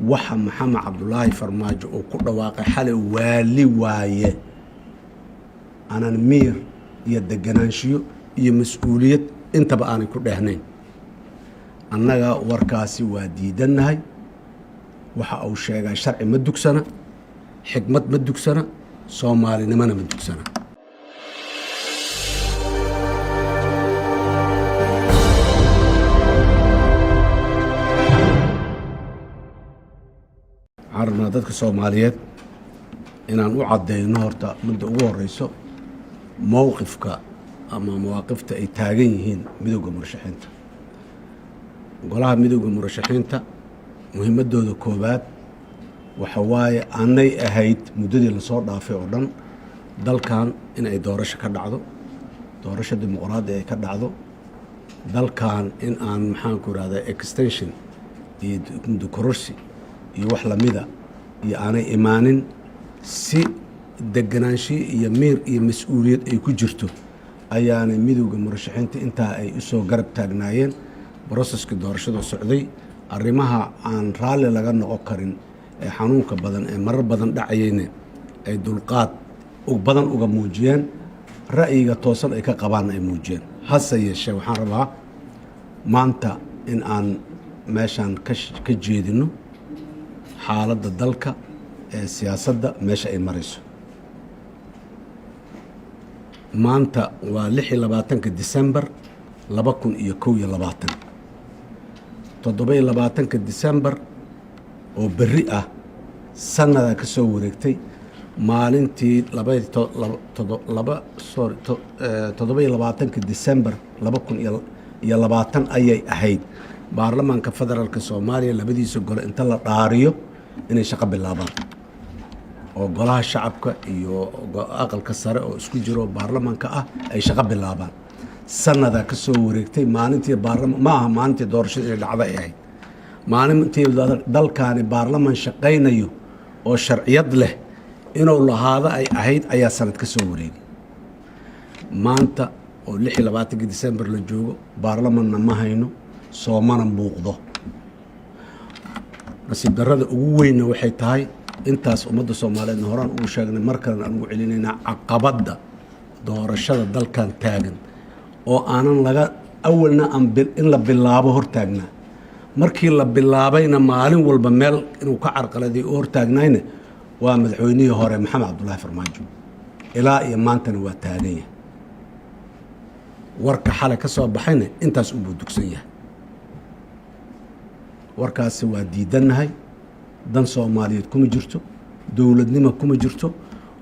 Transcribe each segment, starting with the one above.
waxa Maxamed Cabdullaahi Farmaajo oo ku dhawaaqay xalay waali waaye aanan miir iyo deganaanshiyo iyo mas'uuliyad intaba aanay ku dheehnayn. annaga warkaasi waa diidanahay. waxa uu sheegay sharci ma dugsana, xikmad ma dugsana, Soomaalinimana ma dugsana. عرنا dadka Soomaaliyeed inaan u cadeyno horta muddo ugu horeyso mowqifka ama mawaaqifta ay taagan yihiin midowga murashaxiinta. golaha midowga murashaxiinta muhiimadooda koobaad waxa waaye aanay ahayd muddadii la soo dhaafay oo dhan dalkan in ay doorasho ka dhacdo, doorasho dimuqraadi ay ka dhacdo, dalkan in aan maxaan ku raahdaa extension iyo kororsi iyo wax lamida iyo aanay imaanin si deganaansho iyo miir iyo mas'uuliyad ay ku jirto ayaanay midowga murashaxiinta intaa ay u soo garab taagnaayeen broseska doorashada socday. arrimaha aan raalli laga noqon karin ee xanuunka badan ee marar badan dhacayeyna ay dulqaad badan uga muujiyeen, ra'yiga toosan ay ka qabaan ay muujiyeen. hase yeeshee waxaan rabaa maanta in aan meeshaan ka jeedino xaaladda dalka ee siyaasadda meesha ay marayso. maanta waa 26 December 2021. 27 December oo berri ah sanada ka soo wareegtay maalintii 27 December 2020 ayay ahayd baarlamaanka federaalka Soomaaliya labadiisa gole inta la dhaariyo inay shaqo bilaabaan oo golaha shacabka iyo aqalka sare oo isku jiro baarlamaanka ah ay shaqo bilaabaan. sanada ka soo wareegtay maalintii baarlamaan ma aha maalintii doorashada ee dhacday ahayd maalintii dalkaani baarlamaan shaqaynayo oo sharciyad leh inuu lahaado ay ahayd ayaa sanad ka soo wareegay. maanta oo 26 December la joogo baarlamaanna ma hayno, soomana muuqdo. nasiib darrada ugu weynna waxay tahay intaas ummadda Soomaaliyeed horaan ugu sheegnay mar kalena aan ugu celinaynaa caqabadda doorashada dalkan taagan oo aanan laga awalna in la bilaabo hortaagnaa. markii la bilaabayna maalin walba meel inuu ka carqaladay oo hortaagnayna waa madaxweynihii hore Maxamed Cabdullaahi Farmaajo. ilaa iyo maantana waa taagan yahay. warka xalay ka soo baxayna intaas u budugsan yahay. warkaasi waa diidanahay. dan Soomaaliyeed kuma jirto, dowladnimo kuma jirto.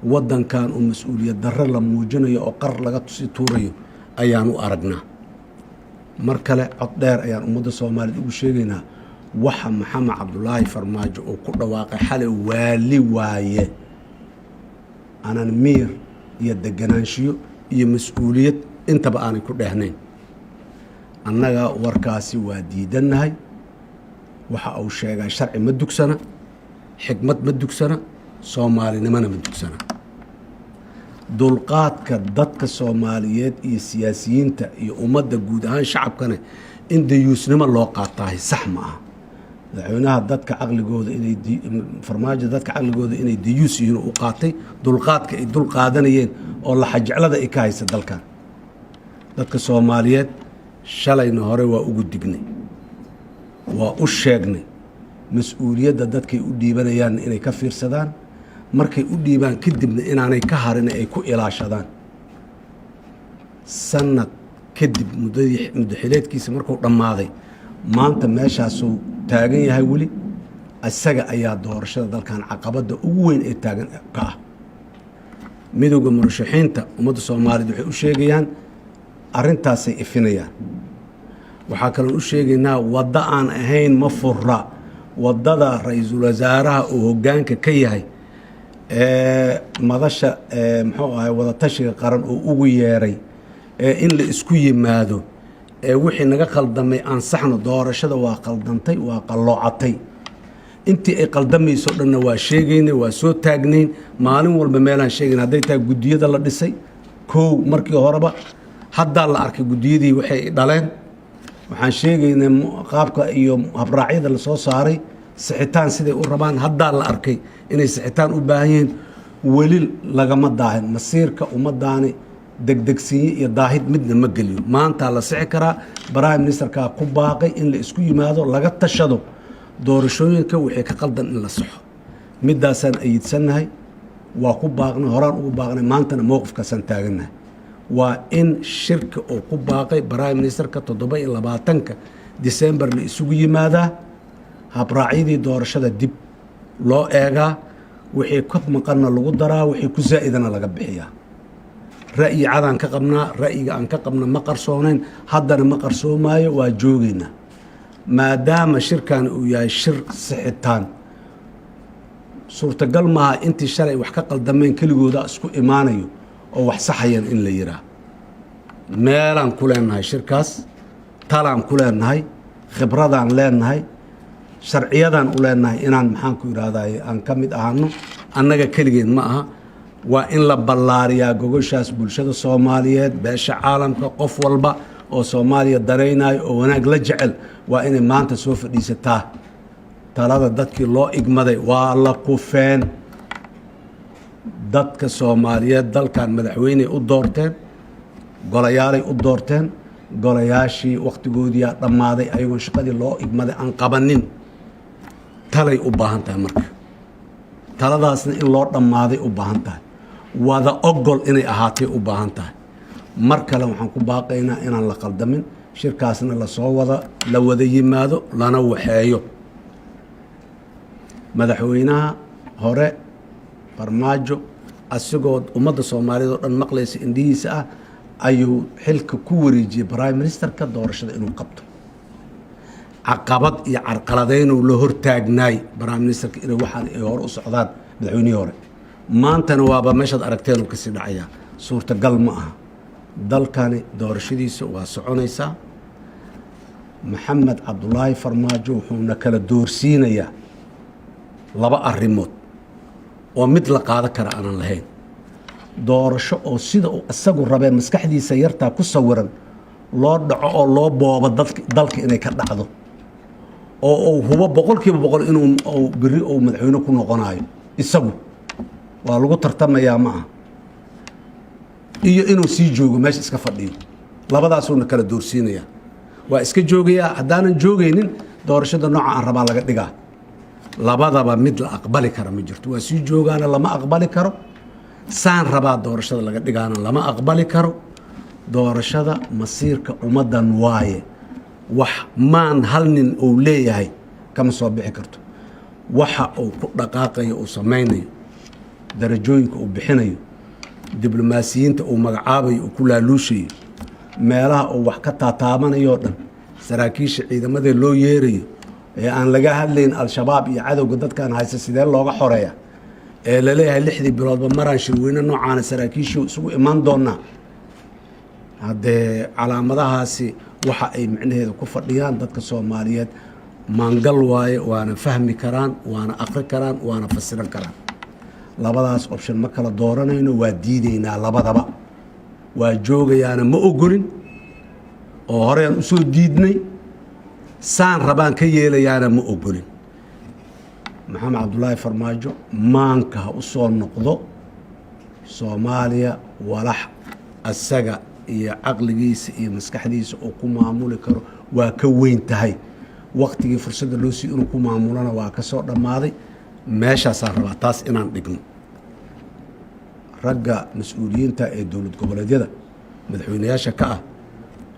waddankan oo mas'uuliyad darro la muujinayo oo qar laga tusi tuurayo ayaan u aragnaa. mar kale cod dheer ayaan ummadda Soomaaliyeed ugu sheegaynaa waxa Maxamed Cabdullaahi Farmaajo oo ku dhawaaqay xalay waali waaye aanan miir iyo deganaanshiyo iyo mas'uuliyad intaba aanay ku dheehnayn. annaga warkaasi waa diidanahay. waxa uu sheegay sharci ma dugsana, xikmad ma dugsana, Soomaalinimana ma dugsana. dulqaadka dadka Soomaaliyeed iyo siyaasiyiinta iyo ummadda guud ahaan shacabkana in dayuusnimo loo qaatahay sax ma aha. madaxweynaha dadka caqligooda inay Farmaajo dadka caqligooda inay dayuus yihiin u qaatay dulqaadka ay dul qaadanayeen oo la xajeclada ay ka haysa dalkan. dadka Soomaaliyeed shalayna hore waa ugu dignay, waa u sheegnay mas'uuliyadda dadkay u dhiibanayaan inay ka fiirsadaan, markay u dhiibaan kadibna inaanay ka harin ay ku ilaashadaan. sanad kadib muddo xileedkiisa markuu dhammaaday maanta meeshaasuu taagan yahay weli. isaga ayaa doorashada dalkan caqabadda ugu weyn ee taagan ka ah. midowga murashaxiinta ummadda Soomaaliyeed waxay u sheegayaan arrintaasay ifinayaan. waxaa kaloo u sheegaynaa waddo aan ahayn ma furra waddada ra'iisul wasaaraha oo hoggaanka ka yahay madasha muxuu ahay wada tashiga qaran oo ugu yeeray in la isku yimaado wixii naga qaldamay aan saxno. doorashada waa qaldantay, waa qalloocatay. intii ay qaldamayso dhanna waa sheegaynay, waa soo taagnayn. maalin walba meelaan sheegayn hadday tahay guddiyada la dhisay kow markii horeba haddaa la arkay guddiyadii waxay dhaleen. waxaan sheegaynaa qaabka iyo habraacyada la soo saaray sixitaan siday u rabaan haddaa la arkay inay sixitaan u baahan yihiin weli lagama daahin masiirka ummadaani degdegsiinye iyo daahid midna ma geliyo maantaa la sixi karaa prime ministerkaa ku baaqay in la isku yimaado laga tashado doorashooyinka wixii ka qaldan in la saxo midaasaan ayidsannahay waa ku baaqnay horaan ugu baaqnay maantana mowqifkaasaan taagannahay waa in shirka uu ku baaqay prime ministerka 27 December la isugu yimaadaa habraacyadii doorashada dib loo eegaa wixii ka maqanna lagu daraa wixii ku zaa'idana laga bixiyaa ra'yi cadaan ka qabnaa ra'yiga aan ka qabna ma qarsoonayn haddana ma qarsoomaayo waa joogaynaa maadaama shirkan uu yahay shir sixitaan suurtagal maaha intii shalay wax ka qaldameen keligooda isku imaanayo oo wax saxayeen in la yiraa meelaan ku leenahay shirkaas talaan ku leenahay khibradaan leenahay sharciyadaan u leenahay inaan maxaan ku yidhaahdaye aan ka mid ahaano annaga keligeen ma aha waa in la ballaariyaa gogoshaas bulshada soomaaliyeed beesha caalamka qof walba oo soomaaliya daraynayo oo wanaag la jecel waa inay maanta soo fadhiisataa talada dadkii loo igmaday waa la kufeen dadka soomaaliyeed dalkan madaxweyney u doorteen golayaalay u doorteen golayaashii wakhtigoodiyaa dhammaaday ayagoon shaqadii loo igmaday aan qabanin talay u baahan tahay marka taladaasna in loo dhammaaday u baahan tahay wada ogol inay ahaatay u baahan tahay mar kale waxaan ku baaqaynaa inaan la qaldamin shirkaasna la wada yimaado lana waxeeyo madaxweynaha hore farmaajo asigoo ummadda soomaaliyeed oo dhan maqlaysa indhihiisa ah ayuu xilka ku wareejiyey prime ministerka doorashada inuu qabto caqabad iyo carqaladeynuu la hortaagnaay prime ministerka inay waxaan ay hore u socdaan madaxweynihii hore maantana waaba meeshaad aragteen uu kasii dhacayaa suurtagal ma aha dalkani doorashadiisa waa soconaysaa maxamed cabdulaahi farmaajo wuxuuna kala doorsiinayaa laba arrimood oo mid la qaadan kara aanan lahayn doorasho oo sida uu isagu rabee maskaxdiisa yartaa ku sawiran loo dhaco oo loo boobo dalka inay ka dhacdo oo uu hubo 100% inuu biri uu madaxweyne ku noqonayo isagu waa lagu tartamayaa ma aha iyo inuu sii joogo meesha iska fadhiyo labadaasuna kala doorsiinayaa waa iska joogayaa haddaanan joogaynin doorashada nooca aan rabaa laga dhigaa labadaba mid la aqbali kara ma jirto waa sii joogaana lama aqbali karo saan rabaa doorashada laga dhigaana lama aqbali karo doorashada masiirka ummaddan waaye wax maan hal nin uu leeyahay kama soo bixi karto waxa uu ku dhaqaaqayo uu samaynayo darajooyinka uu bixinayo diblomaasiyiinta uu magacaabayo uu ku laaluushayo meelaha uu wax ka taataabanayo dhan saraakiisha ciidamadee loo yeerayo ee aan laga hadlayn al-shabaab iyo cadowga dadkan haysta sidee looga xoreeya ee la leeyahay 6 biloodba maraan shirweyne noocaana saraakiishu isugu imaan doonaa haddee calaamadahaasi waxa ay micnaheeda ku fadhiyaan dadka soomaaliyeed maangal waaye waana fahmi karaan waana aqri karaan waana fasiran karaan labadaas option ma kala dooranayno waa diidaynaa labadaba waa joogayaana ma ogolin oo horeyaan u soo diidnay saan rabaan ka yeelayaana ma ogolin maxamed cabdulaahi farmaajo maanka ha u soo noqdo soomaaliya walax asaga iyo caqligiisa iyo maskaxdiisa oo ku maamuli karo waa ka weyn tahay waqtigii fursadda loo sii inuu ku maamulana waa ka soo dhammaaday meeshaasaan rabaa taas inaan dhigno ragga mas-uuliyiinta ee dowlad goboleedyada madaxweynayaasha ka ah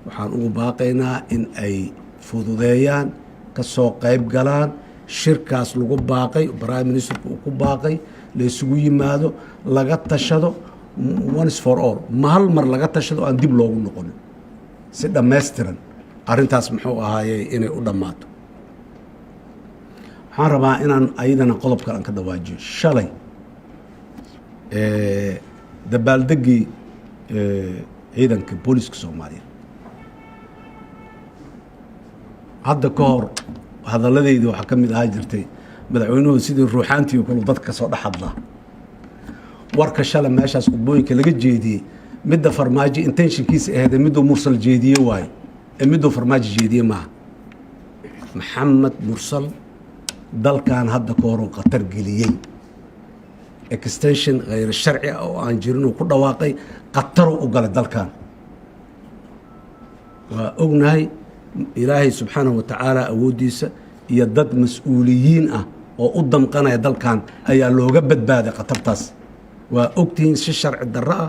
waxaan ugu baaqaynaa in ay fududeeyaan ka soo qayb galaan shirkaas lagu baaqay prime ministerku uu ku baaqay la isugu yimaado laga tashado once for all ma hal mar laga tashado aan dib loogu noqonin si dhammaystiran arrintaas muxuu ahaayey inay u dhammaato waxaan rabaa inaan ayadana qodob kale aan ka dhawaajiyo shalay dabaaldeggii ciidanka booliska soomaaliyeed hadda ka hor hadalladeydii waxaa ka mid ahaa jirtay madaxweynuhu sidii ruuxaantii kulu dadka ka soo dhex hadlaa warka shalay meeshaas khudbooyinka laga jeediyey midda farmaajo intentionkiisa aheed miduu mursal jeediye waaye ee miduu farmaajo jeediye maaha maxamed mursal dalkan hadda ka hor qatar geliyey extension غير sharci oo aan jirin uu ku dhawaaqay qatar u galay dalkan waa ognahay ilaahay subxaanahu wa tacaala awoodiisa iyo dad mas-uuliyiin ah oo u damqanaya dalkan ayaa looga badbaaday qatartaas waa ogtihiin si sharci darro ah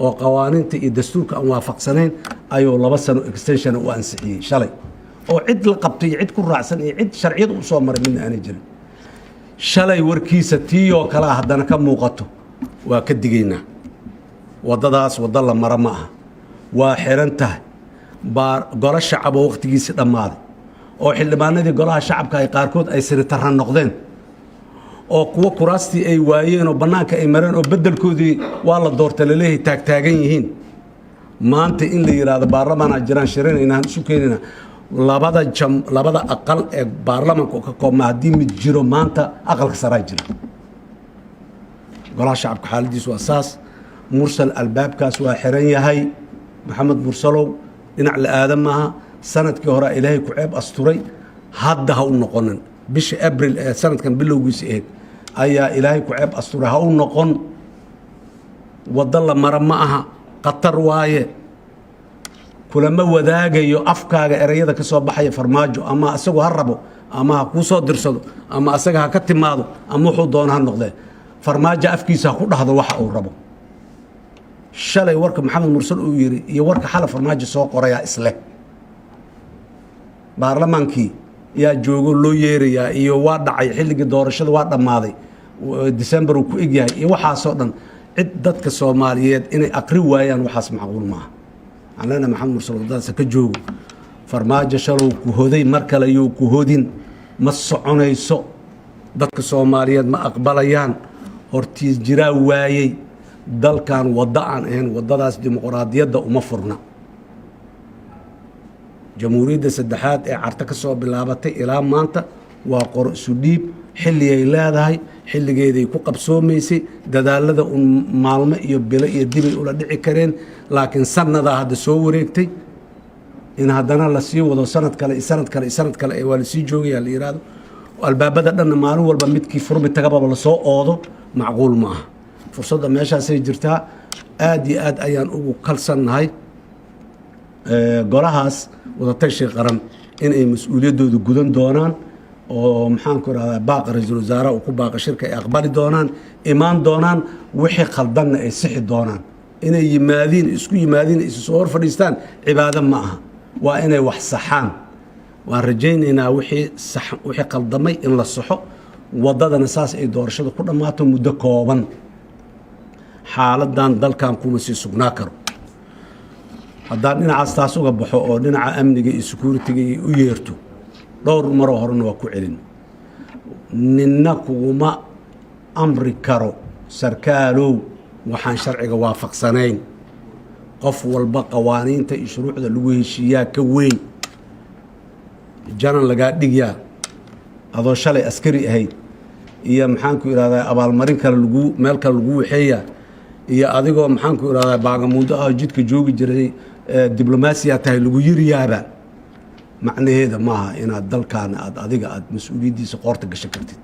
oo qawaaniinta iyo dastuurka aan waafaqsanayn ayuu 2 sano extension u ansixiyey shalay oo cid la qabtay cid ku raacsan iyo cid sharciyada u soo maray midna aanay jirin shalay warkiisa tiiyoo kale haddana ka muuqato waa ka digaynaa waddadaas waddo la mara ma aha waa xiran tahay golo shacab oo wakhtigiisii dhammaaday oo xildhibaanadii golaha shacabka ay qaarkood ay siritarra noqdeen oo kuwa kuraastii ay waayeen oo bannaanka ay mareen oo beddelkoodii waa la doorta laleeyahay taagtaagan yihiin maanta in la yidhaahdo baarlamaanaa jiraan shirinaynaan isu keenayna labada aqal ee baarlamaanka ka koobma haddii mid jiro maanta aqalka saraa jira golaha shacabka xaaladiisu waa saas mursal albaabkaas waa xiran yahay maxamed mursalow dhinac la aadan maaha sanadkii hore ilaahay ku ceeb asturay hadda ha u noqonin bisha abril ee sanadkan bilowgiisa ahayd ayaa ilaahay ku ceeb asturay ha u noqon waddo la mara ma aha qatar waaye kulama wadaagayo afkaaga erayada ka soo baxaya farmaajo ama asagu ha rabo ama ha kuu soo dirsado ama asaga ha ka timaado ama wuxuu doono ha noqdee farmaajo afkiisa ha ku dhahdo waxa uu rabo shalay warka maxamed mursal uu yidhi iyo warka xala farmaajo soo qorayaa isleh baarlamaankii yaa joogo loo yeerayaa iyo waa dhacay xilligii doorashada waa dhammaaday December uu ku egyahay iyo waxaasoo dhan cid dadka Soomaaliyeed inay aqri waayaan waxaas macquul maaha anana maxamed mursal wadadaas ka joogo farmaajo shalow ku hoday mar kale ayuu ku hodin ma soconayso dadka Soomaaliyeed ma aqbalayaan hortiis jiraa waayay dalkan wadda aan ahayn waddadaas dimuqraadiyadda uma furna jamhuuriyadda saddexaad ee carta ka soo bilaabatay ilaa maanta waa qor isu dhiib xilligay leedahay xilligeeday ku qabsoomaysay dadaalada un maalmo iyo bilo iyo dibay ula dhici kareen laakiin sannadaa hadda soo wareegtay in haddana la sii wado sanad kale sanad kale sanad kale waa la sii joogayaa la yidhaahdo albaabada dhanna maalin walba midkii furmi tagababa la soo oodo macquul ma aha fursadda meeshaasay jirtaa aad iyo aad ayaan ugu kalsannahay golahaas wadatashay qaran inay mas-uuliyaddooda gudan doonaan oo maxaanku irahdaa baaqa ra-iisul wasaaraha uu ku baaqa shirka ay aqbali doonaan imaan doonaan wixii khaldanna ay sixi doonaan inay yimaadiin isku yimaadiin isu soo hor fadhiistaan cibaado ma aha waa inay wax saxaan waan rajaynaynaa wixii khaldamay in la saxo waddadana saas ay doorashada ku dhammaato muddo kooban xaaladan dalkan kuma sii sugnaa karo haddaan dhinacaas taas uga baxo oo dhinaca amniga iyo security-ga u yeerto dhowr maroo horena waa ku celin ninna kuguma amri karo sarkaalow waxaan sharciga waafaqsanayn qof walba qawaaniinta iyo shuruucda lagu heshiiyaa ka weyn janan lagaa dhigyaa adoo shalay askari ahayd iyo maxaanku idhahdaa abaalmarin kale meel kale lagu waxeeyaa iyo adigoo maxaanku idhahdaa baagamuudo ah jidka joogi jiray diblomaasiya tahay lagu yiriyaaba macnaheeda maaha inaad dalkaana adiga aad mas-uuliyaddiisa qoorta gashan kartid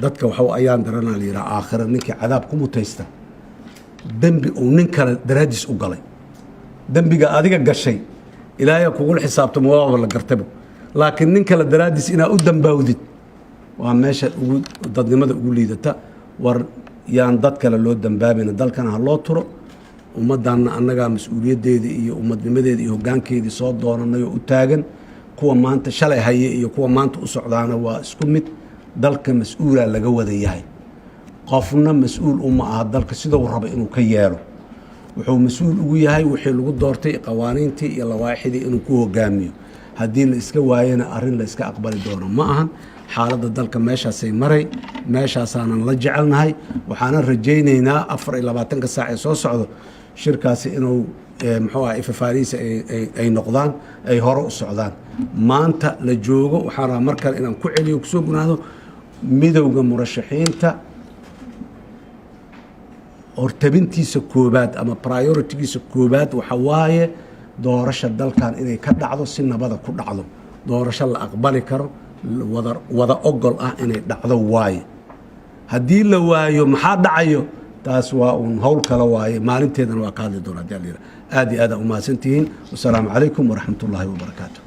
dadka waxa ayaan daranaa la yidhaha aakhira ninkii cadaab ku mutaysta dembi uu nin kale daraaddiis u galay dembiga adiga gashay ilaahay kugula xisaabtamo waaba la gartaba laakiin nin kale daraaddiis inaad u dambaawdid waa meesha dadnimada ugu liidata war yaan dad kale loo dambaabayna dalkana ha loo turo ummaddaanna annagaa mas-uuliyaddeeda iyo ummadnimadeeda iyo hoggaankeedii soo doonanayoo u taagan kuwa maanta shalay haye iyo kuwa maanta u socdaana waa isku mid dalka mas-uulaa laga wada yahay qofna mas-uul uma aha dalka sidou raba inuu ka yeelo wuxuu mas-uul ugu yahay wixii lagu doortay qawaaniintii iyo lawaaixidii inuu ku hogaamiyo haddii la iska waayana arrin la iska aqbali doono ma ahan xaaladda dalka meeshaasay maray meeshaasaanan la jecelnahay waxaanan rajaynaynaa 24 saac ee soo socdo shirkaasi inuu muxuu ah ifafaariisa ay noqdaan ay hore u socdaan maanta la joogo waxaan rabaa mar kale inaan ku celiyo kusoo gunaado midowga murashaxiinta hortabintiisa koobaad ama prioritigiisa koobaad waxa waaye doorasha dalkan inay ka dhacdo si nabada ku dhacdo doorasho la aqbali karo wada ogol ah inay dhacdo waaye haddii la waayo maxaa dhacayo taas waa uun howl kale waaye maalinteedana waa ka hadli doona haddii la yidhaha aad iyo aad aa umahadsantihiin wasalaamu calaykum waraxmat ullaahi wabarakaatu